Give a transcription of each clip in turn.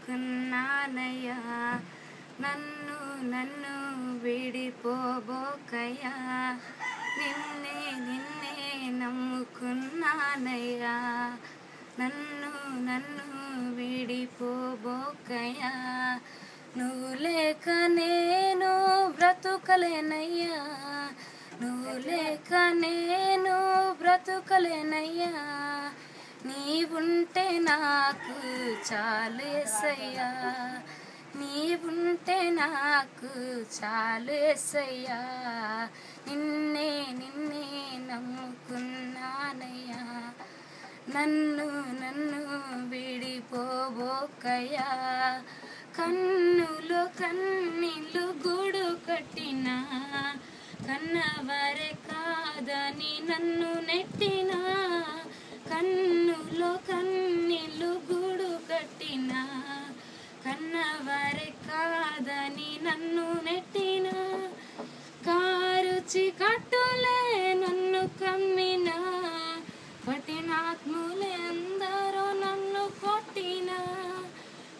నమ్ముకున్నానయ్యా, నన్ను నన్ను విడిపోబోకయ్యా, నిన్నే నిన్నే నమ్ముకున్నానయ్యా, నన్ను నన్ను విడిపోబోకయ్యా. నువ్వు లేక నేను బ్రతుకలేనయ్యా, నువ్వు లేక నేను బ్రతుకలేనయ్యా, నీవుంటే నాకు చాలేసయ్యా, నీవుంటే నాకు చాలేసయ్యా, నిన్నే నిన్నే నమ్ముకున్నానయ్యా, నన్ను నన్ను విడిపోబోకయ్యా. కన్నులో కన్నీళ్ళు గూడు కట్టినా, కన్నవరే కాదని నన్ను నెట్టినా, కన్నులో కన్నీళ్ళు గూడు కట్టినా, కన్నవరే కాదని నన్ను నెట్టినా, కారుచి కట్టులే నన్ను కమ్మినా, కఠినాత్ములే అందరూ నన్ను కొట్టినా,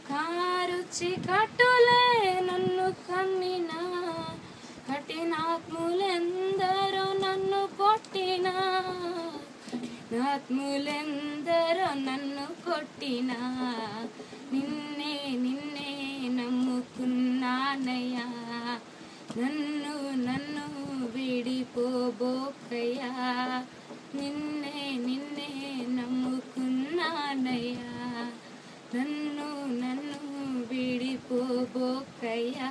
కారుచి కట్టులే నన్ను కమ్మినా, కఠినాత్ములెందరో నన్ను కొట్టినా, ఆత్ములెందరో నన్ను కొట్టినా, నిన్నే నిన్నే నమ్ముకున్నానయ్యా, నన్ను నన్ను విడిపోబోకయ్యా, నిన్నే నిన్నే నమ్ముకున్నానయ్యా, నన్ను నన్ను విడిపోబోకయ్యా.